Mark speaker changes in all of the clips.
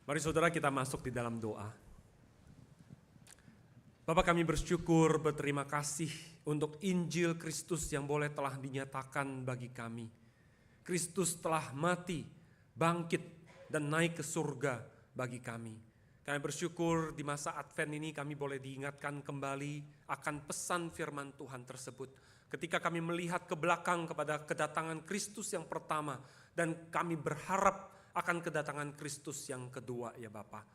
Speaker 1: Mari saudara kita masuk di dalam doa. Bapak, kami bersyukur, berterima kasih untuk Injil Kristus yang boleh telah dinyatakan bagi kami. Kristus telah mati, bangkit, dan naik ke surga bagi kami. Kami bersyukur di masa Advent ini kami boleh diingatkan kembali akan pesan firman Tuhan tersebut. Ketika kami melihat ke belakang kepada kedatangan Kristus yang pertama, dan kami berharap akan kedatangan Kristus yang kedua, ya Bapa.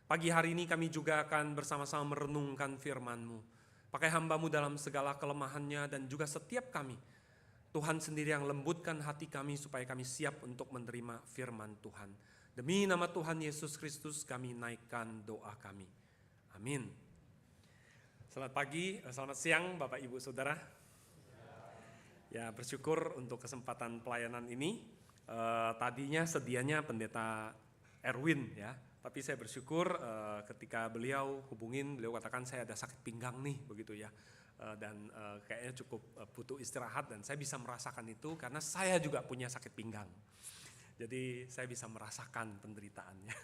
Speaker 1: Pagi hari ini kami juga akan bersama-sama merenungkan firman-Mu. Pakai hamba-Mu dalam segala kelemahannya dan juga setiap kami. Tuhan sendiri yang lembutkan hati kami supaya kami siap untuk menerima firman Tuhan. Demi nama Tuhan Yesus Kristus kami naikkan doa kami. Amin. Selamat pagi, selamat siang Bapak Ibu Saudara. Ya, bersyukur untuk kesempatan pelayanan ini. Tadinya sedianya pendeta Erwin ya. Tapi saya bersyukur ketika beliau hubungin, beliau katakan saya ada sakit pinggang nih begitu ya. Dan kayaknya cukup butuh istirahat dan saya bisa merasakan itu karena saya juga punya sakit pinggang. Jadi saya bisa merasakan penderitaannya.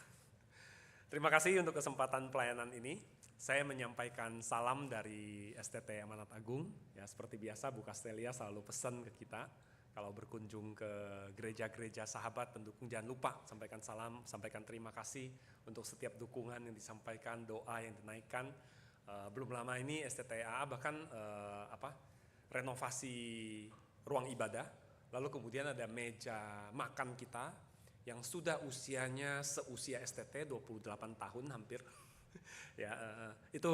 Speaker 1: Terima kasih untuk kesempatan pelayanan ini. Saya menyampaikan salam dari STT Amanat Agung. Ya, seperti biasa Bu Castelia selalu pesan ke kita. Kalau berkunjung ke gereja-gereja sahabat pendukung, jangan lupa sampaikan salam, sampaikan terima kasih untuk setiap dukungan yang disampaikan, doa yang dinaikkan. Belum lama ini STTA bahkan renovasi ruang ibadah, lalu kemudian ada meja makan kita yang sudah usianya seusia STT 28 tahun hampir. Ya, itu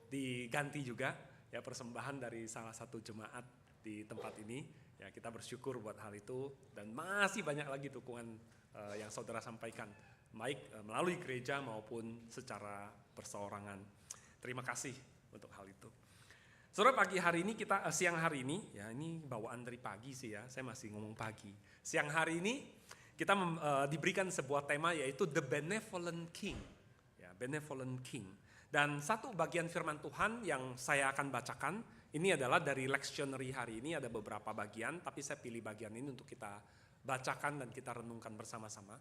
Speaker 1: diganti juga ya, persembahan dari salah satu jemaat di tempat ini. Ya, kita bersyukur buat hal itu dan masih banyak lagi dukungan yang saudara sampaikan, baik melalui gereja maupun secara perseorangan. Terima kasih untuk hal itu. Saudara, pagi hari ini siang hari ini, ya ini bawaan dari pagi sih ya, saya masih ngomong pagi. Siang hari ini kita diberikan sebuah tema yaitu The Benevolent King. Ya, Benevolent King. Dan satu bagian firman Tuhan yang saya akan bacakan, ini adalah dari lectionary hari ini, ada beberapa bagian, tapi saya pilih bagian ini untuk kita bacakan dan kita renungkan bersama-sama.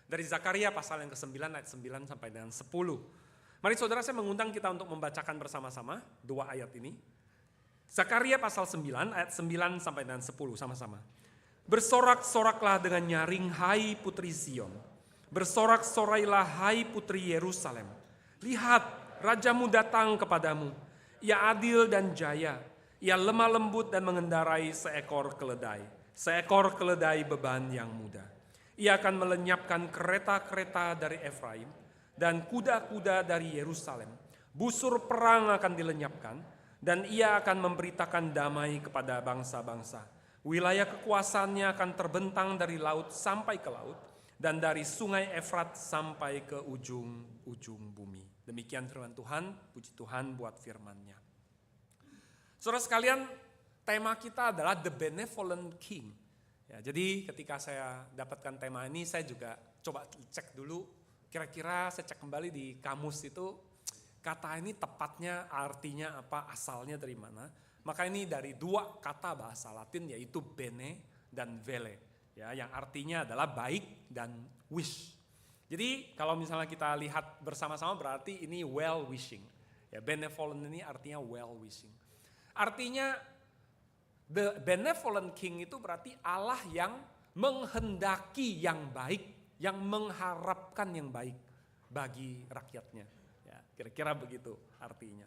Speaker 1: Dari Zakaria pasal yang ke-9 ayat 9 sampai dengan 10. Mari saudara, saya mengundang kita untuk membacakan bersama-sama dua ayat ini. Zakaria pasal 9 ayat 9 sampai dengan 10 sama-sama. Bersorak-soraklah dengan nyaring hai putri Zion. Bersorak-sorailah hai putri Yerusalem. Lihat, rajamu datang kepadamu. Ia adil dan jaya, ia lemah lembut dan mengendarai seekor keledai. Seekor keledai beban yang mudah. Ia akan melenyapkan kereta-kereta dari Efraim dan kuda-kuda dari Yerusalem. Busur perang akan dilenyapkan dan ia akan memberitakan damai kepada bangsa-bangsa. Wilayah kekuasaannya akan terbentang dari laut sampai ke laut dan dari sungai Efrat sampai ke ujung-ujung bumi. Demikian firman Tuhan, puji Tuhan buat firman-Nya. Saudara sekalian, tema kita adalah The Benevolent King. Ya, jadi ketika saya dapatkan tema ini, saya juga coba cek dulu, kira-kira saya cek kembali di kamus itu, kata ini tepatnya artinya apa, asalnya dari mana. Maka ini dari dua kata bahasa Latin yaitu bene dan vele. Ya, yang artinya adalah baik dan wish. Jadi kalau misalnya kita lihat bersama-sama berarti ini well wishing. Ya, benevolent ini artinya well wishing. Artinya the benevolent king itu berarti Allah yang menghendaki yang baik, yang mengharapkan yang baik bagi rakyatnya. Ya, kira-kira begitu artinya.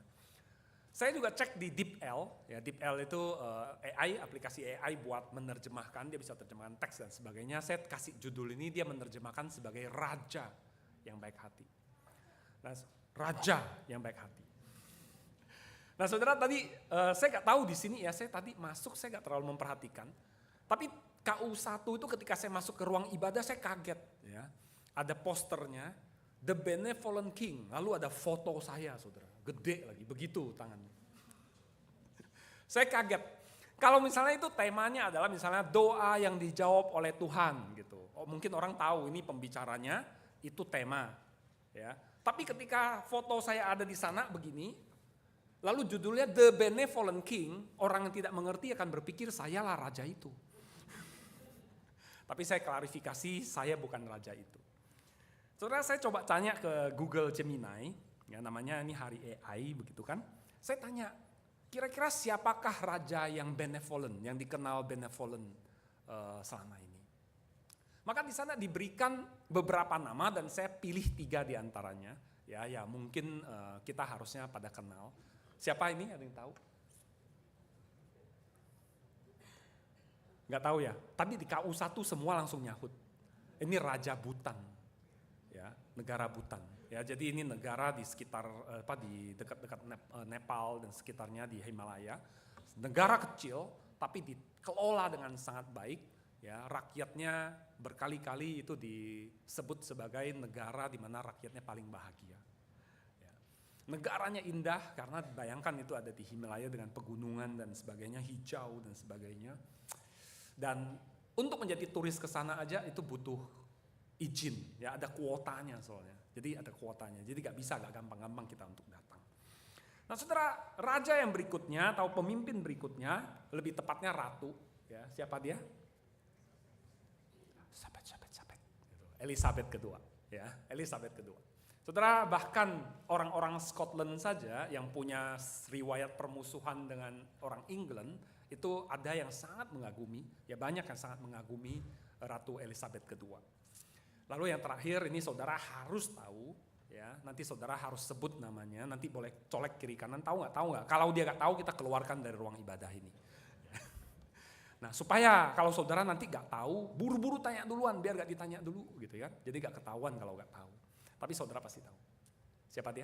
Speaker 1: Saya juga cek di DeepL, ya DeepL itu AI, aplikasi AI buat menerjemahkan, dia bisa terjemahkan teks dan sebagainya. Saya kasih judul ini, dia menerjemahkan sebagai raja yang baik hati. Nah, raja yang baik hati. Nah, saudara tadi saya nggak tahu di sini ya, saya tadi masuk saya nggak terlalu memperhatikan. Tapi KU1 itu ketika saya masuk ke ruang ibadah saya kaget ya. Ada posternya The Benevolent King, lalu ada foto saya saudara. Gede lagi, begitu tangannya. Saya kaget. Kalau misalnya itu temanya adalah misalnya doa yang dijawab oleh Tuhan gitu. Oh, mungkin orang tahu ini pembicaranya itu tema. Ya. Tapi ketika foto saya ada di sana begini, lalu judulnya The Benevolent King, orang yang tidak mengerti akan berpikir sayalah raja itu. Tapi saya klarifikasi, saya bukan raja itu. Saudara, saya coba tanya ke Google Gemini, ya namanya ini Hari AI begitu kan. Saya tanya, kira-kira siapakah raja yang benevolent, yang dikenal benevolent selama ini? Maka di sana diberikan beberapa nama dan saya pilih 3 di antaranya. Ya mungkin kita harusnya pada kenal. Siapa ini? Ada yang tahu? Nggak tahu ya. Tadi di KU1 semua langsung nyahut. Ini Raja Bhutan, ya negara Bhutan. Ya jadi ini negara di sekitar di dekat-dekat Nepal dan sekitarnya di Himalaya. Negara kecil tapi dikelola dengan sangat baik. Ya rakyatnya berkali-kali itu disebut sebagai negara di mana rakyatnya paling bahagia. Ya. Negaranya indah karena bayangkan itu ada di Himalaya dengan pegunungan dan sebagainya, hijau dan sebagainya. Dan untuk menjadi turis ke sana aja itu butuh izin, ya ada kuotanya soalnya. Jadi ada kuotanya, jadi gak gampang-gampang kita untuk datang. Nah saudara, raja yang berikutnya atau pemimpin berikutnya, lebih tepatnya ratu, ya siapa dia? Elizabeth kedua, ya Elizabeth kedua. Saudara, bahkan orang-orang Scotland saja yang punya riwayat permusuhan dengan orang England, itu ada yang sangat mengagumi, ya banyak yang sangat mengagumi Ratu Elizabeth kedua. Lalu yang terakhir ini saudara harus tahu, ya nanti saudara harus sebut namanya, nanti boleh colek kiri kanan, tahu nggak? Kalau dia nggak tahu kita keluarkan dari ruang ibadah ini. Nah supaya kalau saudara nanti nggak tahu, buru-buru tanya duluan biar nggak ditanya dulu gitu ya. Jadi nggak ketahuan kalau nggak tahu. Tapi saudara pasti tahu. Siapa dia?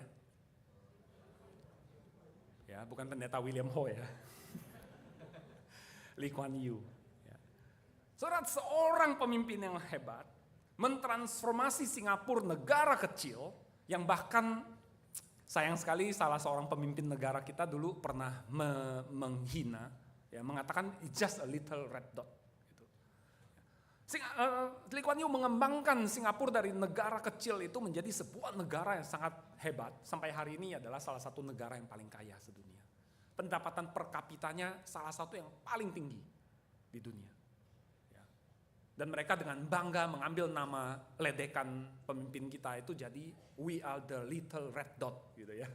Speaker 1: Ya bukan pendeta William Ho ya. Lee Kuan Yew. Ya. Saudara, seorang pemimpin yang hebat mentransformasi Singapura, negara kecil yang bahkan sayang sekali salah seorang pemimpin negara kita dulu pernah menghina, ya mengatakan it's just a little red dot. Gitu. Lee Kuan Yew mengembangkan Singapura dari negara kecil itu menjadi sebuah negara yang sangat hebat. Sampai hari ini adalah salah satu negara yang paling kaya sedunia. Pendapatan per kapitanya salah satu yang paling tinggi di dunia. Ya. Dan mereka dengan bangga mengambil nama ledekan pemimpin kita itu jadi we are the little red dot gitu ya.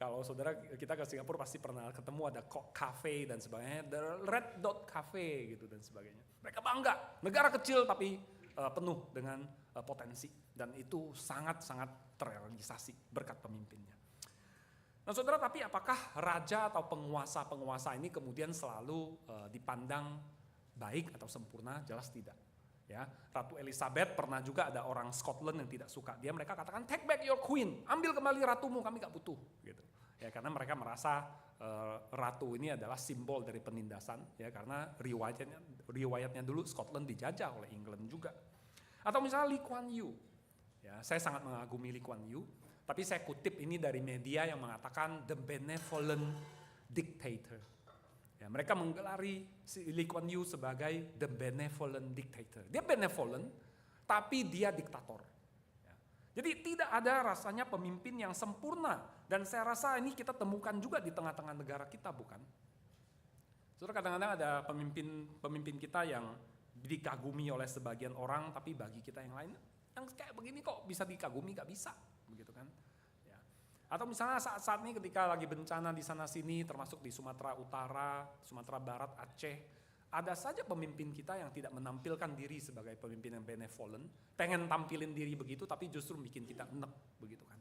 Speaker 1: Kalau saudara kita ke Singapura pasti pernah ketemu ada cafe dan sebagainya, the red dot cafe gitu dan sebagainya. Mereka bangga, negara kecil tapi penuh dengan potensi dan itu sangat-sangat terrealisasi berkat pemimpinnya. Nah saudara, tapi apakah raja atau penguasa-penguasa ini kemudian selalu dipandang baik atau sempurna? Jelas tidak. Ya, Ratu Elizabeth pernah juga ada orang Scotland yang tidak suka dia, mereka katakan take back your queen, ambil kembali ratumu, kami gak butuh. Gitu. Ya, karena mereka merasa ratu ini adalah simbol dari penindasan, ya karena riwayatnya dulu Scotland dijajah oleh England juga. Atau misalnya Lee Kuan Yew, ya saya sangat mengagumi Lee Kuan Yew. Tapi saya kutip ini dari media yang mengatakan the benevolent dictator. Ya, mereka menggelari Lee Kuan Yew sebagai the benevolent dictator. Dia benevolent, tapi dia diktator. Ya. Jadi tidak ada rasanya pemimpin yang sempurna. Dan saya rasa ini kita temukan juga di tengah-tengah negara kita, bukan? Saudara, kadang-kadang ada pemimpin kita yang dikagumi oleh sebagian orang, tapi bagi kita yang lain, yang kayak begini kok bisa dikagumi, gak bisa. Begitu kan? Ya. Atau misalnya saat-saat ini ketika lagi bencana di sana sini, termasuk di Sumatera Utara, Sumatera Barat, Aceh, ada saja pemimpin kita yang tidak menampilkan diri sebagai pemimpin yang benevolent, pengen tampilin diri begitu tapi justru bikin kita enek begitu kan.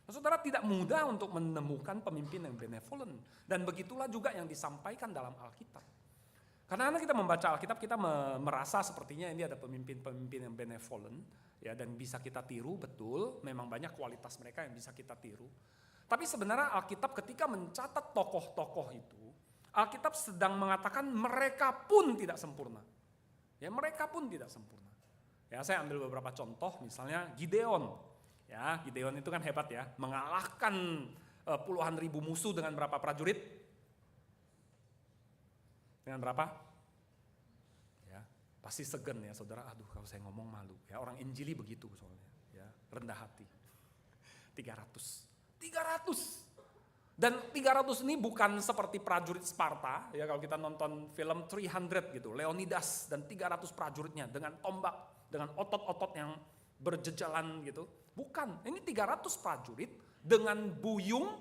Speaker 1: Nah, saudara, tidak mudah untuk menemukan pemimpin yang benevolent dan begitulah juga yang disampaikan dalam Alkitab. Karena kita membaca Alkitab kita merasa sepertinya ini ada pemimpin-pemimpin yang benevolent, ya dan bisa kita tiru, betul, memang banyak kualitas mereka yang bisa kita tiru. Tapi sebenarnya Alkitab ketika mencatat tokoh-tokoh itu, Alkitab sedang mengatakan mereka pun tidak sempurna. Ya, mereka pun tidak sempurna. Ya, saya ambil beberapa contoh, misalnya Gideon. Ya, Gideon itu kan hebat ya, mengalahkan puluhan ribu musuh dengan berapa prajurit? Dengan berapa? Ya, pasti segen ya saudara, aduh kalau saya ngomong malu. Ya, orang Injili begitu soalnya, ya, rendah hati. 300. Dan 300 ini bukan seperti prajurit Sparta, ya kalau kita nonton film 300 gitu, Leonidas dan 300 prajuritnya dengan tombak, dengan otot-otot yang berjejalan gitu. Bukan, ini 300 prajurit dengan buyung,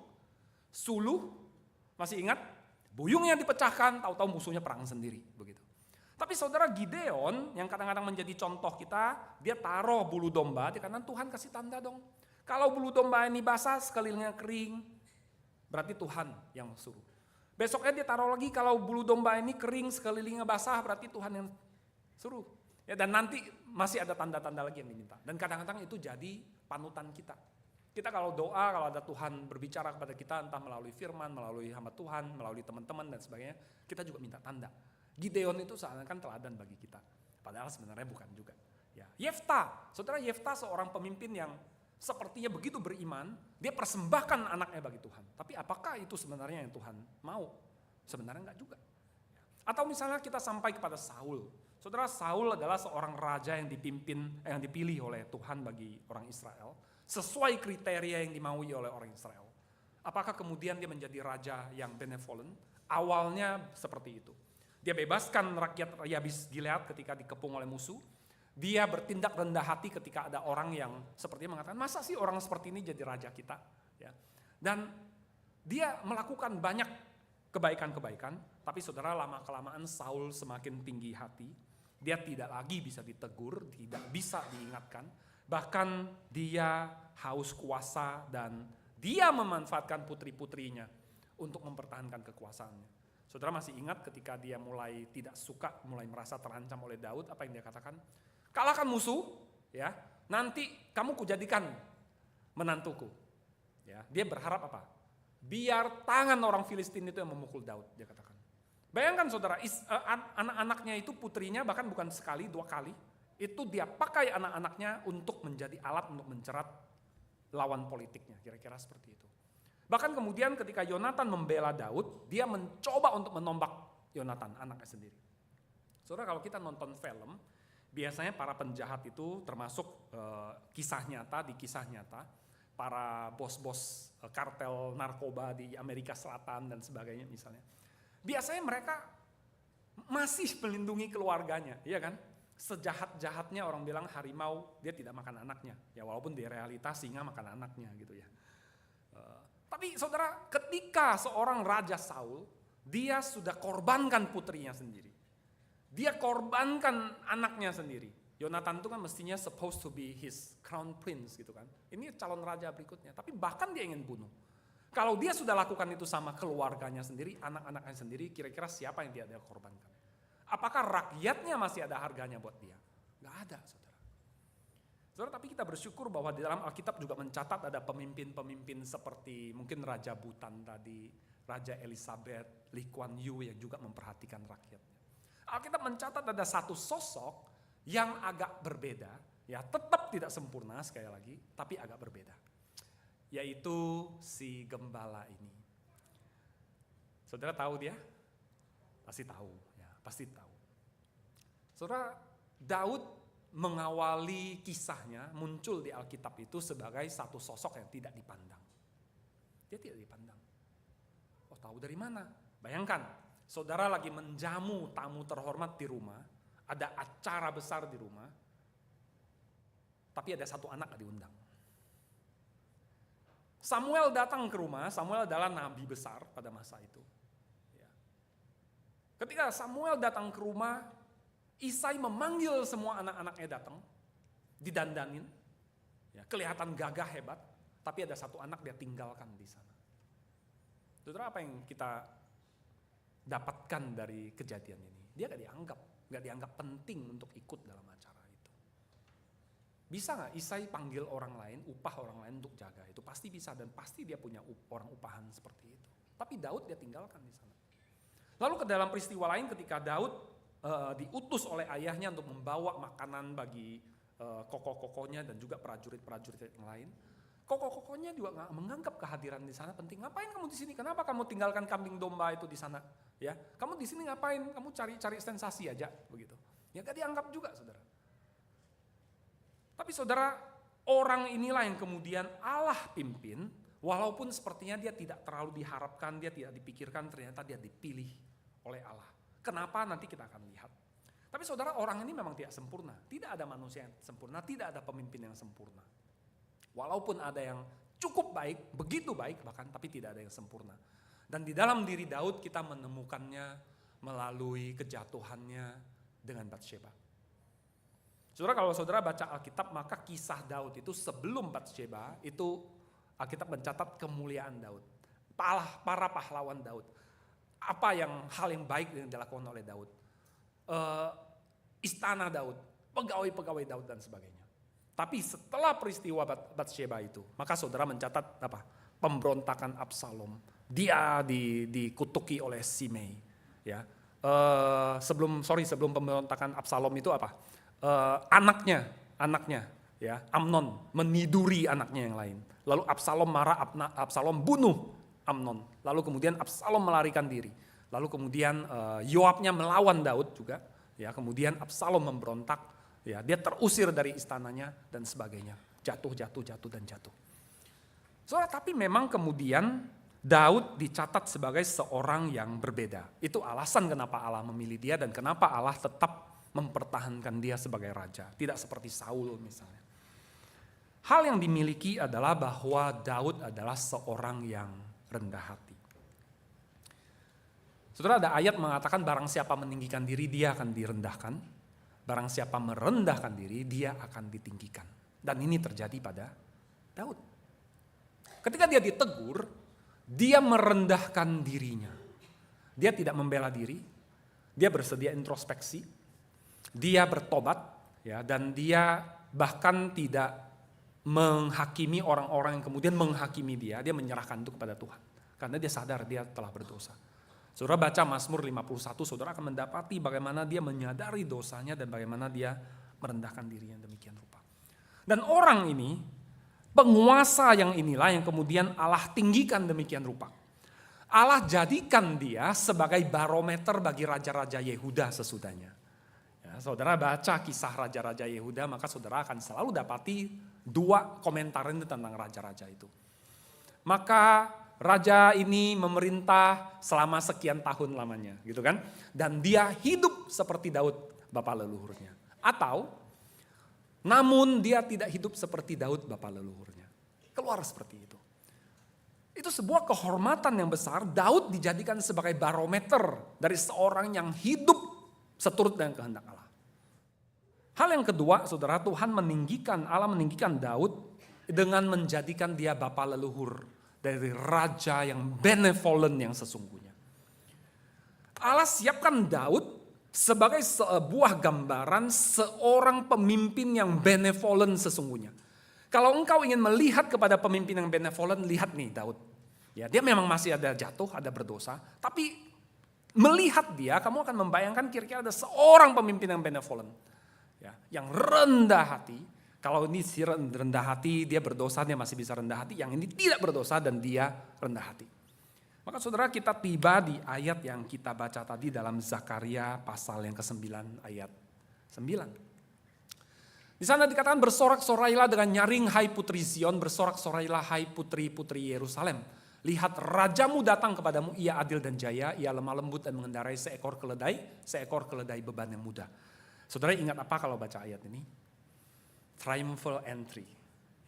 Speaker 1: suluh, masih ingat? Buyung yang dipecahkan, tahu-tahu musuhnya perang sendiri, begitu. Tapi saudara Gideon yang kadang-kadang menjadi contoh kita, dia taruh bulu domba, dia katakan Tuhan kasih tanda dong. Kalau bulu domba ini basah, sekelilingnya kering, berarti Tuhan yang suruh. Besoknya dia taruh lagi, kalau bulu domba ini kering, sekelilingnya basah, berarti Tuhan yang suruh. Ya, dan nanti masih ada tanda-tanda lagi yang diminta. Dan kadang-kadang itu jadi panutan kita. Kita kalau doa, kalau ada Tuhan berbicara kepada kita, entah melalui firman, melalui hamba Tuhan, melalui teman-teman dan sebagainya, kita juga minta tanda. Gideon itu seakan-akan teladan bagi kita. Padahal sebenarnya bukan juga. Ya, Yefta, saudara Yefta seorang pemimpin yang sepertinya begitu beriman, dia persembahkan anaknya bagi Tuhan. Tapi apakah itu sebenarnya yang Tuhan mau? Sebenarnya enggak juga. Atau misalnya kita sampai kepada Saul. Saudara, Saul adalah seorang raja yang dipilih oleh Tuhan bagi orang Israel, sesuai kriteria yang dimaui oleh orang Israel. Apakah kemudian dia menjadi raja yang benevolent? Awalnya seperti itu. Dia bebaskan rakyat Yabes Gilead ketika dikepung oleh musuh. Dia bertindak rendah hati ketika ada orang yang sepertinya mengatakan, masa sih orang seperti ini jadi raja kita? Ya. Dan dia melakukan banyak kebaikan-kebaikan, tapi saudara lama-kelamaan Saul semakin tinggi hati. Dia tidak lagi bisa ditegur, tidak bisa diingatkan. Bahkan dia haus kuasa dan dia memanfaatkan putri-putrinya untuk mempertahankan kekuasaannya. Saudara masih ingat ketika dia mulai tidak suka, mulai merasa terancam oleh Daud, apa yang dia katakan? Kalahkan musuh, ya. Nanti kamu kujadikan menantuku. Ya, dia berharap apa? Biar tangan orang Filistin itu yang memukul Daud, dia katakan. Bayangkan saudara, anak-anaknya itu putrinya bahkan bukan sekali, 2 kali. Itu dia pakai anak-anaknya untuk menjadi alat untuk mencerat lawan politiknya, kira-kira seperti itu. Bahkan kemudian ketika Yonatan membela Daud, dia mencoba untuk menombak Yonatan, anaknya sendiri. Saudara, kalau kita nonton film, biasanya para penjahat itu termasuk kisah nyata, di kisah nyata, para bos-bos kartel narkoba di Amerika Selatan dan sebagainya misalnya. Biasanya mereka masih melindungi keluarganya, iya kan? Sejahat-jahatnya orang bilang harimau, dia tidak makan anaknya. Ya walaupun di realitas singa makan anaknya gitu ya. Tapi saudara, ketika seorang Raja Saul, dia sudah korbankan putrinya sendiri. Dia korbankan anaknya sendiri. Yonatan itu kan mestinya supposed to be his crown prince gitu kan. Ini calon raja berikutnya, tapi bahkan dia ingin bunuh. Kalau dia sudah lakukan itu sama keluarganya sendiri, anak-anaknya sendiri, kira-kira siapa yang dia korbankan? Apakah rakyatnya masih ada harganya buat dia? Nggak ada, saudara. Saudara, tapi kita bersyukur bahwa di dalam Alkitab juga mencatat ada pemimpin-pemimpin seperti mungkin Raja Bhutan tadi, Raja Elizabeth, Lee Kuan Yew yang juga memperhatikan rakyatnya. Alkitab mencatat ada satu sosok yang agak berbeda, ya tetap tidak sempurna sekali lagi, tapi agak berbeda. Yaitu si gembala ini. Saudara tahu dia? Pasti tahu, ya, pasti tahu. Saudara, Daud mengawali kisahnya muncul di Alkitab itu sebagai satu sosok yang tidak dipandang. Dia tidak dipandang. Oh, tahu dari mana? Bayangkan, saudara lagi menjamu tamu terhormat di rumah, ada acara besar di rumah, tapi ada satu anak gak diundang. Samuel datang ke rumah, Samuel adalah nabi besar pada masa itu. Ya. Ketika Samuel datang ke rumah, Isai memanggil semua anak-anaknya datang, didandanin, ya, kelihatan gagah hebat, tapi ada satu anak dia tinggalkan di sana. Saudara, apa yang kita dapatkan dari kejadian ini? Dia gak dianggap penting untuk ikut dalam acara itu. Bisa gak Isai panggil orang lain, upah orang lain untuk jaga? Itu pasti bisa dan pasti dia punya orang upahan seperti itu. Tapi Daud dia tinggalkan di sana. Lalu ke dalam peristiwa lain ketika Daud diutus oleh ayahnya untuk membawa makanan bagi koko-kokonya dan juga prajurit-prajurit yang lain. Koko-kokonya juga nggak menganggap kehadiran di sana penting. Ngapain kamu di sini? Kenapa kamu tinggalkan kambing domba itu di sana? Ya, kamu di sini ngapain? Kamu cari sensasi aja begitu. Ya nggak dianggap juga, saudara. Tapi saudara, orang inilah yang kemudian Allah pimpin, walaupun sepertinya dia tidak terlalu diharapkan, dia tidak dipikirkan, ternyata dia dipilih oleh Allah. Kenapa? Nanti kita akan lihat. Tapi saudara, orang ini memang tidak sempurna. Tidak ada manusia yang sempurna, tidak ada pemimpin yang sempurna. Walaupun ada yang cukup baik, begitu baik bahkan, tapi tidak ada yang sempurna. Dan di dalam diri Daud kita menemukannya melalui kejatuhannya dengan Batsheba. Saudara, kalau saudara baca Alkitab, maka kisah Daud itu sebelum Batsheba, itu Alkitab mencatat kemuliaan Daud. Para pahlawan Daud. Hal yang baik yang dilakukan oleh Daud. Istana Daud, pegawai-pegawai Daud dan sebagainya. Tapi setelah peristiwa Batsheba itu, maka saudara mencatat pemberontakan Absalom. Dia dikutuki oleh Simei. Ya, sebelum pemberontakan Absalom itu anaknya, ya, Amnon meniduri anaknya yang lain. Lalu Absalom marah, Absalom bunuh Amnon. Lalu kemudian Absalom melarikan diri. Lalu kemudian Yoabnya melawan Daud juga. Ya, kemudian Absalom memberontak. Ya, dia terusir dari istananya dan sebagainya. Jatuh. Saudara, tapi memang kemudian Daud dicatat sebagai seorang yang berbeda. Itu alasan kenapa Allah memilih dia dan kenapa Allah tetap mempertahankan dia sebagai raja. Tidak seperti Saul misalnya. Hal yang dimiliki adalah bahwa Daud adalah seorang yang rendah hati. Saudara, ada ayat mengatakan barang siapa meninggikan diri dia akan direndahkan. Barang siapa merendahkan diri dia akan ditinggikan. Dan ini terjadi pada Daud. Ketika dia ditegur, dia merendahkan dirinya. Dia tidak membela diri, dia bersedia introspeksi, dia bertobat, ya, dan dia bahkan tidak menghakimi orang-orang yang kemudian menghakimi dia menyerahkan itu kepada Tuhan. Karena dia sadar dia telah berdosa. Saudara baca Mazmur 51, saudara akan mendapati bagaimana dia menyadari dosanya dan bagaimana dia merendahkan dirinya demikian rupa. Dan orang ini, penguasa yang inilah yang kemudian Allah tinggikan demikian rupa. Allah jadikan dia sebagai barometer bagi raja-raja Yehuda sesudahnya. Ya, saudara baca kisah raja-raja Yehuda, maka saudara akan selalu dapati dua komentar tentang raja-raja itu. Maka raja ini memerintah selama sekian tahun lamanya, gitu kan? Dan dia hidup seperti Daud, bapa leluhurnya. Atau namun dia tidak hidup seperti Daud bapa leluhurnya. Keluar seperti itu. Itu sebuah kehormatan yang besar. Daud dijadikan sebagai barometer dari seorang yang hidup seturut dengan kehendak Allah. Hal yang kedua, saudara, Allah meninggikan Daud dengan menjadikan dia bapa leluhur dari raja yang benevolent yang sesungguhnya. Allah siapkan Daud sebagai sebuah gambaran seorang pemimpin yang benevolent sesungguhnya. Kalau engkau ingin melihat kepada pemimpin yang benevolent, lihat nih Daud. Ya, dia memang masih ada jatuh, ada berdosa, tapi melihat dia, kamu akan membayangkan kira-kira ada seorang pemimpin yang benevolent. Ya, yang rendah hati. Kalau ini si rendah hati, dia berdosa, dia masih bisa rendah hati. Yang ini tidak berdosa dan dia rendah hati. Maka saudara, kita tiba di ayat yang kita baca tadi dalam Zakaria pasal yang ke-9 ayat 9. Di sana dikatakan bersorak-sorailah dengan nyaring hai putri Zion, bersorak-sorailah hai putri-putri Yerusalem. Lihat rajamu datang kepadamu, ia adil dan jaya, ia lemah lembut dan mengendarai seekor keledai beban yang mudah. Saudara ingat apa kalau baca ayat ini? Triumphal entry.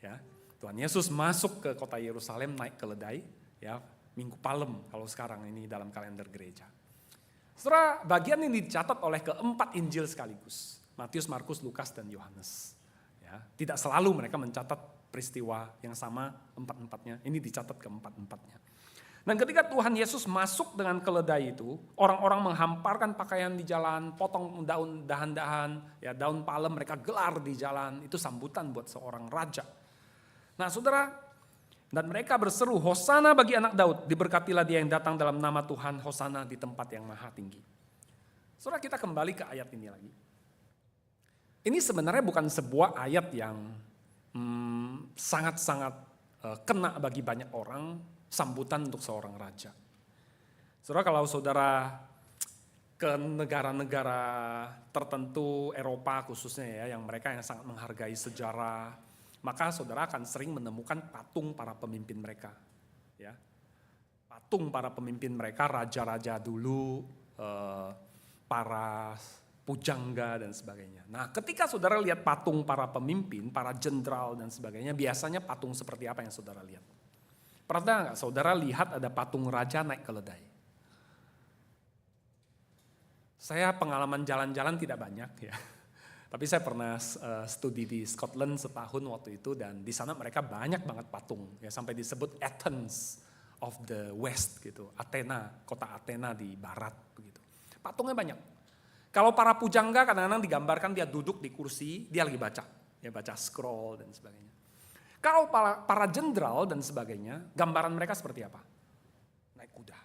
Speaker 1: Ya. Tuhan Yesus masuk ke kota Yerusalem naik keledai, ya. Minggu Palem kalau sekarang ini dalam kalender gereja. Saudara, bagian ini dicatat oleh keempat Injil sekaligus. Matius, Markus, Lukas, dan Yohanes. Ya, tidak selalu mereka mencatat peristiwa yang sama empat-empatnya. Ini dicatat keempat-empatnya. Dan ketika Tuhan Yesus masuk dengan keledai itu, orang-orang menghamparkan pakaian di jalan, potong dahan-dahan, ya, daun palem mereka gelar di jalan. Itu sambutan buat seorang raja. Nah saudara, dan mereka berseru, Hosana bagi anak Daud, diberkatilah dia yang datang dalam nama Tuhan, Hosana di tempat yang maha tinggi. Saudara, kita kembali ke ayat ini lagi. Ini sebenarnya bukan sebuah ayat yang sangat-sangat kena bagi banyak orang, sambutan untuk seorang raja. Saudara, kalau saudara ke negara-negara tertentu, Eropa khususnya ya, yang mereka yang sangat menghargai sejarah, maka saudara akan sering menemukan patung para pemimpin mereka. Ya. Patung para pemimpin mereka, raja-raja dulu, para pujangga dan sebagainya. Nah, ketika saudara lihat patung para pemimpin, para jenderal dan sebagainya, biasanya patung seperti apa yang saudara lihat? Pernah nggak saudara lihat ada patung raja naik keledai? Saya pengalaman jalan-jalan tidak banyak ya. Tapi saya pernah studi di Scotland setahun waktu itu, dan di sana mereka banyak banget patung ya, sampai disebut Athens of the West gitu, Athena, kota Athena di barat begitu. Patungnya banyak. Kalau para pujangga kadang-kadang digambarkan dia duduk di kursi, dia lagi baca, ya baca scroll dan sebagainya. Kalau para jenderal dan sebagainya, gambaran mereka seperti apa? Naik kuda.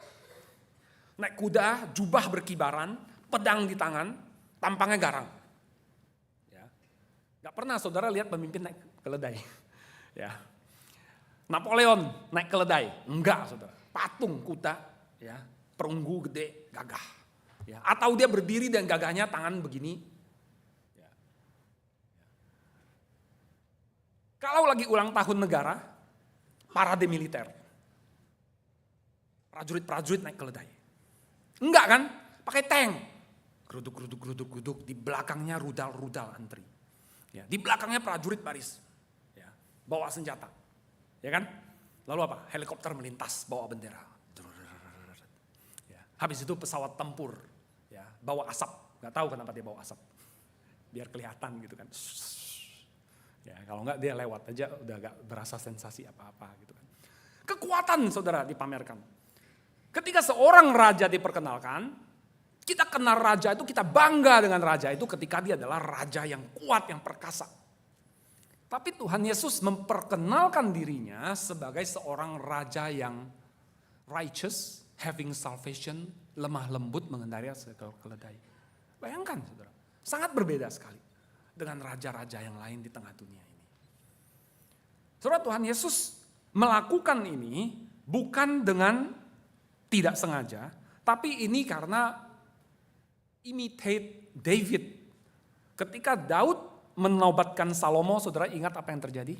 Speaker 1: Naik kuda, jubah berkibaran, pedang di tangan, tampangnya garang. Ya. Gak pernah saudara lihat pemimpin naik keledai. Ya. Napoleon naik keledai, enggak saudara. Patung kuda, ya, perunggu gede, gagah. Ya, atau dia berdiri dan gagahnya tangan begini. Ya. Kalau lagi ulang tahun negara, parade militer. Prajurit-prajurit naik keledai. Enggak kan? Pakai tank. Geruduk, di belakangnya rudal antri. Ya, di belakangnya prajurit baris. Ya, bawa senjata. Ya kan? Lalu apa? Helikopter melintas, bawa bendera. Ya, habis itu pesawat tempur. Ya, bawa asap, nggak tahu kenapa dia bawa asap, biar kelihatan gitu kan. Ya, kalau nggak dia lewat aja udah nggak berasa sensasi apa-apa gitu kan. Kekuatan saudara dipamerkan. Ketika seorang raja diperkenalkan, kita kenal raja itu, kita bangga dengan raja itu ketika dia adalah raja yang kuat, yang perkasa. Tapi Tuhan Yesus memperkenalkan dirinya sebagai seorang raja yang righteous, having salvation, lemah lembut mengendarai seekor keledai. Bayangkan saudara, sangat berbeda sekali dengan raja-raja yang lain di tengah dunia ini. Saudara, Tuhan Yesus melakukan ini bukan dengan tidak sengaja, tapi ini karena imitate David. Ketika Daud menobatkan Salomo, saudara ingat apa yang terjadi?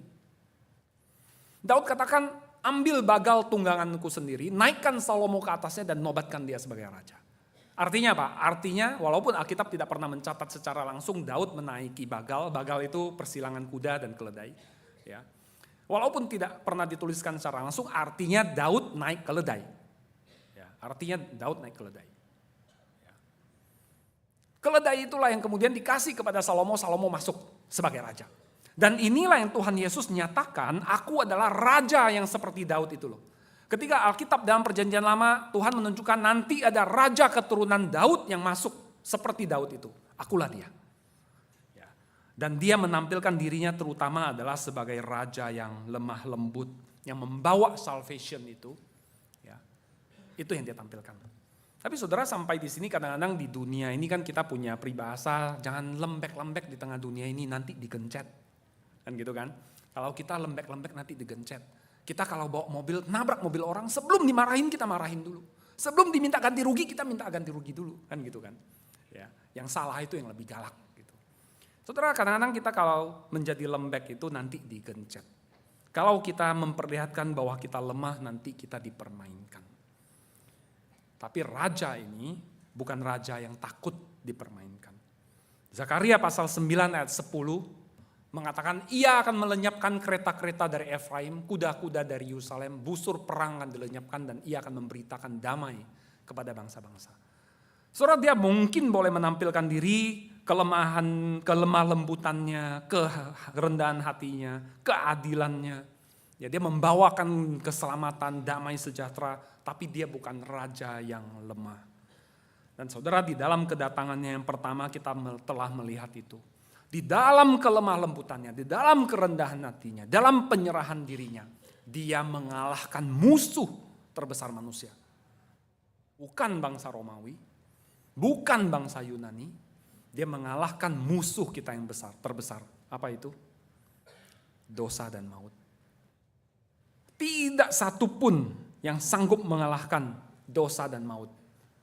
Speaker 1: Daud katakan, ambil bagal tungganganku sendiri, naikkan Salomo ke atasnya dan nobatkan dia sebagai raja. Artinya apa? Artinya walaupun Alkitab tidak pernah mencatat secara langsung Daud menaiki bagal itu persilangan kuda dan keledai. Ya. Walaupun tidak pernah dituliskan secara langsung, artinya Daud naik keledai. Ya, artinya Daud naik keledai. Ya. Keledai itulah yang kemudian dikasih kepada Salomo, Salomo masuk sebagai raja. Dan inilah yang Tuhan Yesus nyatakan, aku adalah raja yang seperti Daud itu loh. Ketika Alkitab dalam perjanjian lama, Tuhan menunjukkan nanti ada raja keturunan Daud yang masuk seperti Daud itu. Akulah dia. Ya. Dan dia menampilkan dirinya terutama adalah sebagai raja yang lemah lembut, yang membawa salvation itu. Ya. Itu yang dia tampilkan. Tapi saudara, sampai di sini kadang-kadang di dunia ini kan kita punya peribahasa, jangan lembek-lembek di tengah dunia ini, nanti digencet. Kan gitu kan. Kalau kita lembek-lembek nanti digencet. Kita kalau bawa mobil, nabrak mobil orang, sebelum dimarahin kita marahin dulu. Sebelum diminta ganti rugi, kita minta ganti rugi dulu. Kan gitu kan. Ya, yang salah itu yang lebih galak. Gitu. Saudara, kadang-kadang kita kalau menjadi lembek itu nanti digencet. Kalau kita memperlihatkan bahwa kita lemah, nanti kita dipermainkan. Tapi raja ini bukan raja yang takut dipermainkan. Zakaria pasal 9 ayat 10 mengatakan ia akan melenyapkan kereta-kereta dari Efraim, kuda-kuda dari Yerusalem, busur perang akan dilenyapkan dan ia akan memberitakan damai kepada bangsa-bangsa. Saudara, dia mungkin boleh menampilkan diri, kelemah lembutannya, kerendahan hatinya, keadilannya. Ya, dia membawakan keselamatan, damai sejahtera, tapi dia bukan raja yang lemah. Dan saudara, di dalam kedatangannya yang pertama kita telah melihat itu. Di dalam kelemah lembutannya, di dalam kerendahan hatinya, dalam penyerahan dirinya, dia mengalahkan musuh terbesar manusia. Bukan bangsa Romawi, bukan bangsa Yunani, dia mengalahkan musuh kita yang terbesar. Apa itu? Dosa dan maut. Tidak satu pun yang sanggup mengalahkan dosa dan maut.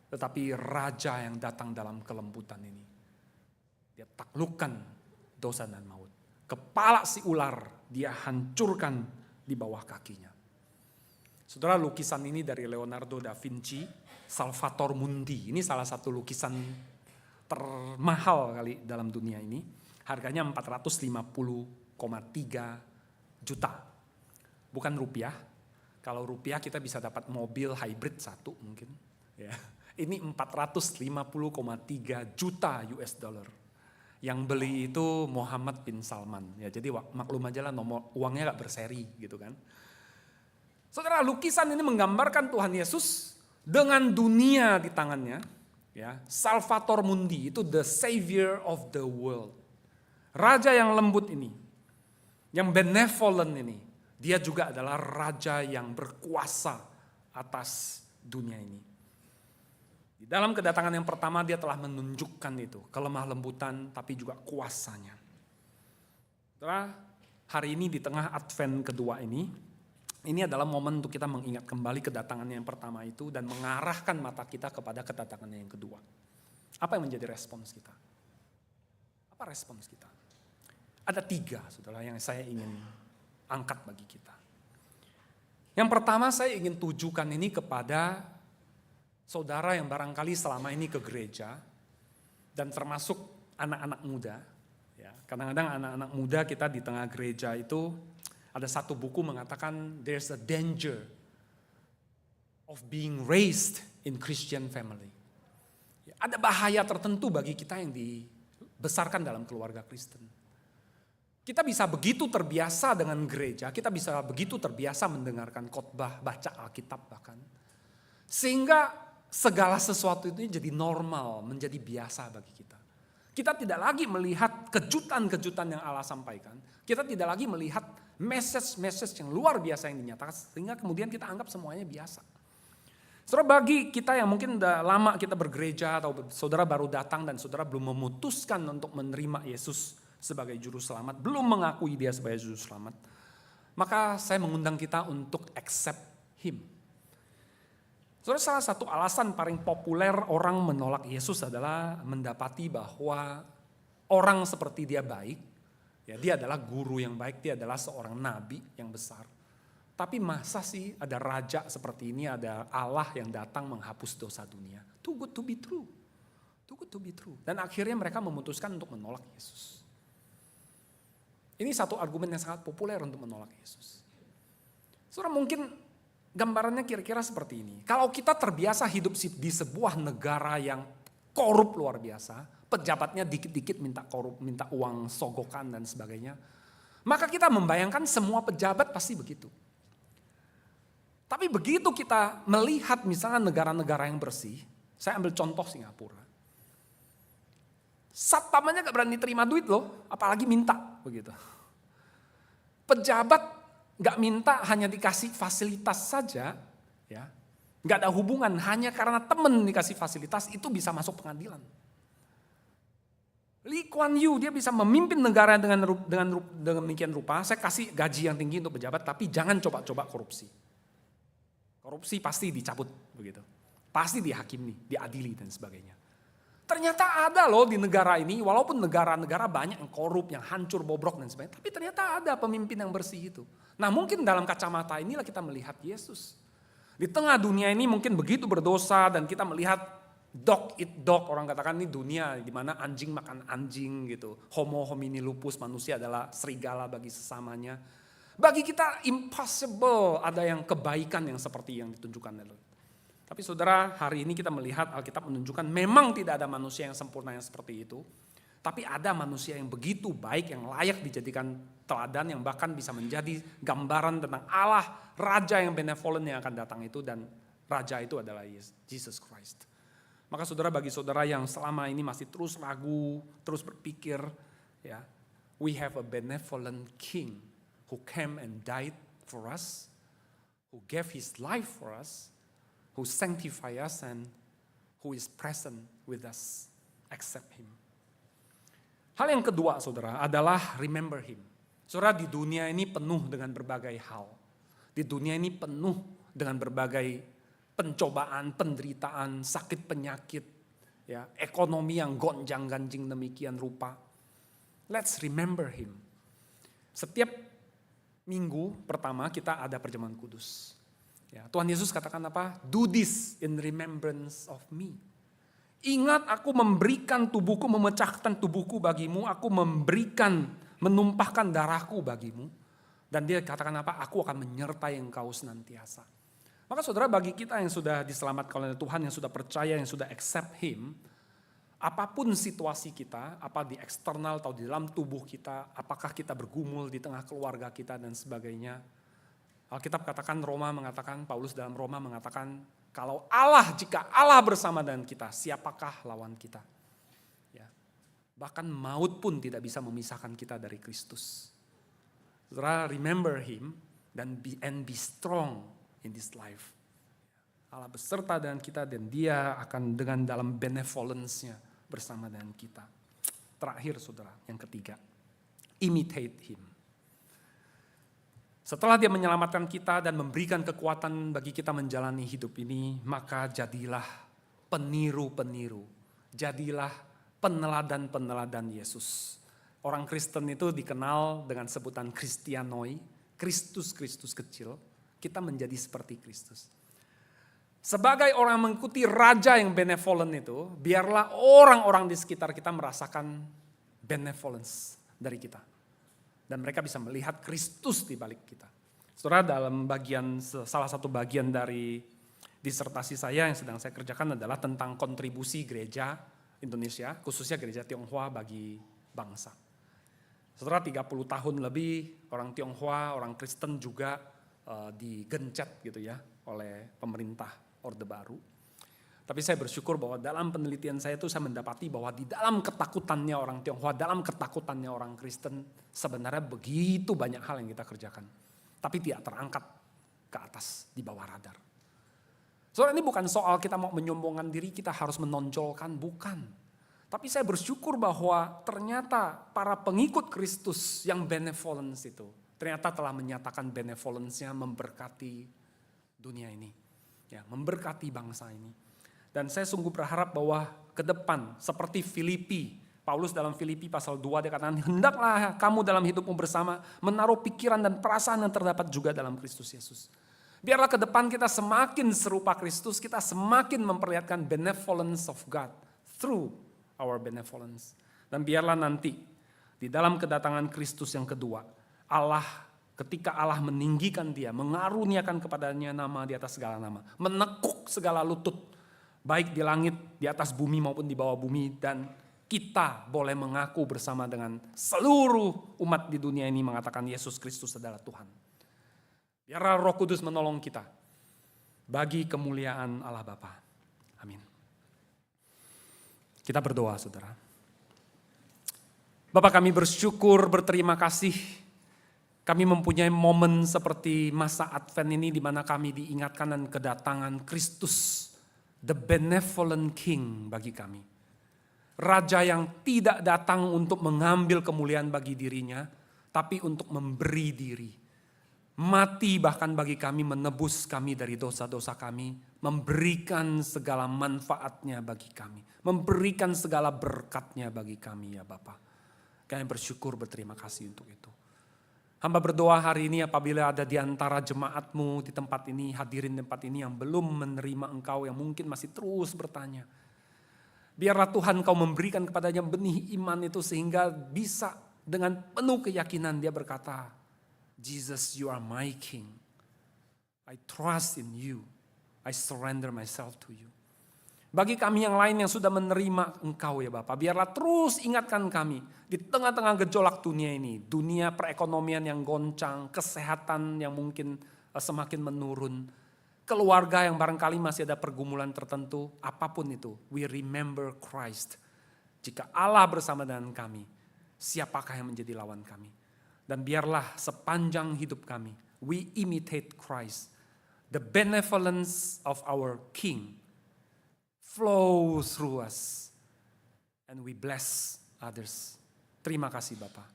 Speaker 1: Tetapi raja yang datang dalam kelembutan ini, dia taklukkan dosa dan maut. Kepala si ular dia hancurkan di bawah kakinya. Saudara, lukisan ini dari Leonardo da Vinci, Salvator Mundi. Ini salah satu lukisan termahal kali dalam dunia ini. Harganya 450,3 juta. Bukan rupiah. Kalau rupiah kita bisa dapat mobil hybrid satu mungkin. Ya. Ini 450,3 juta US dollar. Yang beli itu Muhammad bin Salman. Ya, jadi maklum aja lah nomor uangnya gak berseri gitu kan. Saudara, lukisan ini menggambarkan Tuhan Yesus dengan dunia di tangannya. Ya, Salvator Mundi itu the savior of the world. Raja yang lembut ini, yang benevolent ini, dia juga adalah raja yang berkuasa atas dunia ini. Di dalam kedatangan yang pertama dia telah menunjukkan itu, kelemah lembutan tapi juga kuasanya. Setelah hari ini di tengah Advent kedua ini adalah momen untuk kita mengingat kembali kedatangannya yang pertama itu dan mengarahkan mata kita kepada kedatangannya yang kedua. Apa yang menjadi respons kita? Apa respons kita? Ada 3, saudara, yang saya ingin angkat bagi kita. Yang pertama saya ingin tujukan ini kepada saudara yang barangkali selama ini ke gereja dan termasuk anak-anak muda. Ya, kadang-kadang anak-anak muda kita di tengah gereja itu ada satu buku mengatakan there's a danger of being raised in Christian family. Ya, ada bahaya tertentu bagi kita yang dibesarkan dalam keluarga Kristen. Kita bisa begitu terbiasa dengan gereja, kita bisa begitu terbiasa mendengarkan khotbah, baca Alkitab bahkan. Sehingga segala sesuatu itu jadi normal, menjadi biasa bagi kita. Kita tidak lagi melihat kejutan-kejutan yang Allah sampaikan. Kita tidak lagi melihat message-message yang luar biasa yang dinyatakan. Sehingga kemudian kita anggap semuanya biasa. Saudara, bagi kita yang mungkin udah lama kita bergereja atau saudara baru datang dan saudara belum memutuskan untuk menerima Yesus sebagai juru selamat, belum mengakui dia sebagai juru selamat, maka saya mengundang kita untuk accept him. Saudara, salah satu alasan paling populer orang menolak Yesus adalah mendapati bahwa orang seperti dia baik, ya dia adalah guru yang baik, dia adalah seorang nabi yang besar. Tapi masa sih ada raja seperti ini, ada Allah yang datang menghapus dosa dunia? Too good to be true. Too good to be true. Dan akhirnya mereka memutuskan untuk menolak Yesus. Ini satu argumen yang sangat populer untuk menolak Yesus. Saudara, mungkin gambarannya kira-kira seperti ini. Kalau kita terbiasa hidup di sebuah negara yang korup luar biasa, pejabatnya dikit-dikit minta korup, minta uang sogokan dan sebagainya, maka kita membayangkan semua pejabat pasti begitu. Tapi begitu kita melihat misalnya negara-negara yang bersih, saya ambil contoh Singapura. Satpamnya gak berani terima duit loh, apalagi minta begitu. Pejabat gak minta, hanya dikasih fasilitas saja, ya, gak ada hubungan, hanya karena temen dikasih fasilitas itu bisa masuk pengadilan. Lee Kuan Yew dia bisa memimpin negara dengan demikian rupa, saya kasih gaji yang tinggi untuk pejabat, tapi jangan coba-coba korupsi. Korupsi pasti dicabut begitu, pasti dihakimi, diadili dan sebagainya. Ternyata ada loh di negara ini, walaupun negara-negara banyak yang korup, yang hancur, bobrok dan sebagainya, tapi ternyata ada pemimpin yang bersih itu. Nah mungkin dalam kacamata inilah kita melihat Yesus. Di tengah dunia ini mungkin begitu berdosa dan kita melihat dog eat dog, orang katakan ini dunia di mana anjing makan anjing gitu. Homo homini lupus, manusia adalah serigala bagi sesamanya. Bagi kita impossible ada yang kebaikan yang seperti yang ditunjukkan oleh. Tapi saudara, hari ini kita melihat Alkitab menunjukkan memang tidak ada manusia yang sempurna yang seperti itu. Tapi ada manusia yang begitu baik, yang layak dijadikan teladan, yang bahkan bisa menjadi gambaran tentang Allah, Raja yang benevolent yang akan datang itu, dan Raja itu adalah Jesus Christ. Maka saudara, bagi saudara yang selama ini masih terus ragu, terus berpikir, ya, we have a benevolent King who came and died for us, who gave his life for us, who sanctify us and who is present with us, accept him. Hal yang kedua saudara adalah remember him. Saudara, di dunia ini penuh dengan berbagai hal. Di dunia ini penuh dengan berbagai pencobaan, penderitaan, sakit penyakit, ya, ekonomi yang gonjang-ganjing demikian rupa. Let's remember him. Setiap minggu pertama kita ada perjamuan kudus. Ya, Tuhan Yesus katakan apa? Do this in remembrance of me. Ingat, aku memberikan tubuhku, memecahkan tubuhku bagimu, aku menumpahkan darahku bagimu. Dan dia katakan apa? Aku akan menyertai engkau senantiasa. Maka saudara, bagi kita yang sudah diselamatkan oleh Tuhan, yang sudah percaya, yang sudah accept Him, apapun situasi kita, apa di eksternal atau di dalam tubuh kita, apakah kita bergumul di tengah keluarga kita dan sebagainya. Alkitab katakan, Paulus dalam Roma mengatakan, jika Allah bersama dengan kita, siapakah lawan kita? Ya. Bahkan maut pun tidak bisa memisahkan kita dari Kristus. Saudara, remember Him and be strong in this life. Allah beserta dengan kita dan Dia akan dengan dalam benevolence-nya bersama dengan kita. Terakhir saudara, yang ketiga, imitate Him. Setelah Dia menyelamatkan kita dan memberikan kekuatan bagi kita menjalani hidup ini, maka jadilah peniru-peniru, jadilah peneladan-peneladan Yesus. Orang Kristen itu dikenal dengan sebutan Kristianoi, Kristus kecil, kita menjadi seperti Kristus. Sebagai orang mengikuti raja yang benevolent itu, biarlah orang-orang di sekitar kita merasakan benevolence dari kita. Dan mereka bisa melihat Kristus di balik kita. Saudara, dalam salah satu bagian dari disertasi saya yang sedang saya kerjakan adalah tentang kontribusi gereja Indonesia, khususnya gereja Tionghoa bagi bangsa. Saudara, 30 tahun lebih orang Tionghoa, orang Kristen juga digencet gitu ya oleh pemerintah Orde Baru. Tapi saya bersyukur bahwa dalam penelitian saya itu saya mendapati bahwa di dalam ketakutannya orang Tionghoa, dalam ketakutannya orang Kristen, sebenarnya begitu banyak hal yang kita kerjakan. Tapi tidak terangkat ke atas, di bawah radar. Soalnya ini bukan soal kita mau menyombongkan diri, kita harus menonjolkan, bukan. Tapi saya bersyukur bahwa ternyata para pengikut Kristus yang benevolence itu, ternyata telah menyatakan benevolence-nya memberkati dunia ini. Ya, memberkati bangsa ini. Dan saya sungguh berharap bahwa ke depan seperti Filipi, Paulus dalam Filipi pasal 2 dia katakan, hendaklah kamu dalam hidupmu bersama menaruh pikiran dan perasaan yang terdapat juga dalam Kristus Yesus. Biarlah ke depan kita semakin serupa Kristus, kita semakin memperlihatkan benevolence of God through our benevolence. Dan biarlah nanti di dalam kedatangan Kristus yang kedua, ketika Allah meninggikan dia, mengaruniakan kepadanya nama di atas segala nama, menekuk segala lutut, baik di langit, di atas bumi maupun di bawah bumi, dan kita boleh mengaku bersama dengan seluruh umat di dunia ini mengatakan Yesus Kristus adalah Tuhan. Biarlah Roh Kudus menolong kita bagi kemuliaan Allah Bapa. Amin. Kita berdoa, saudara. Bapa, kami bersyukur, berterima kasih. Kami mempunyai momen seperti masa Advent ini di mana kami diingatkan dan kedatangan Kristus, the benevolent King bagi kami. Raja yang tidak datang untuk mengambil kemuliaan bagi dirinya, tapi untuk memberi diri. Mati bahkan bagi kami, menebus kami dari dosa-dosa kami, memberikan segala manfaatnya bagi kami, memberikan segala berkatnya bagi kami ya Bapa. Kami bersyukur, berterima kasih untuk itu. Hamba berdoa hari ini apabila ada di antara jemaatmu di tempat ini, hadirin tempat ini yang belum menerima Engkau, yang mungkin masih terus bertanya. Biarlah Tuhan Kau memberikan kepadanya benih iman itu sehingga bisa dengan penuh keyakinan dia berkata, Jesus, you are my King. I trust in you. I surrender myself to you. Bagi kami yang lain yang sudah menerima Engkau ya Bapak, biarlah terus ingatkan kami di tengah-tengah gejolak dunia ini, dunia perekonomian yang goncang, kesehatan yang mungkin semakin menurun, keluarga yang barangkali masih ada pergumulan tertentu, apapun itu, we remember Christ. Jika Allah bersama dengan kami, siapakah yang menjadi lawan kami? Dan biarlah sepanjang hidup kami, we imitate Christ, the benevolence of our King flow through us and we bless others. Terima kasih Bapa.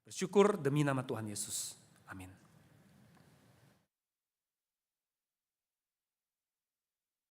Speaker 1: Bersyukur demi nama Tuhan Yesus. Amin.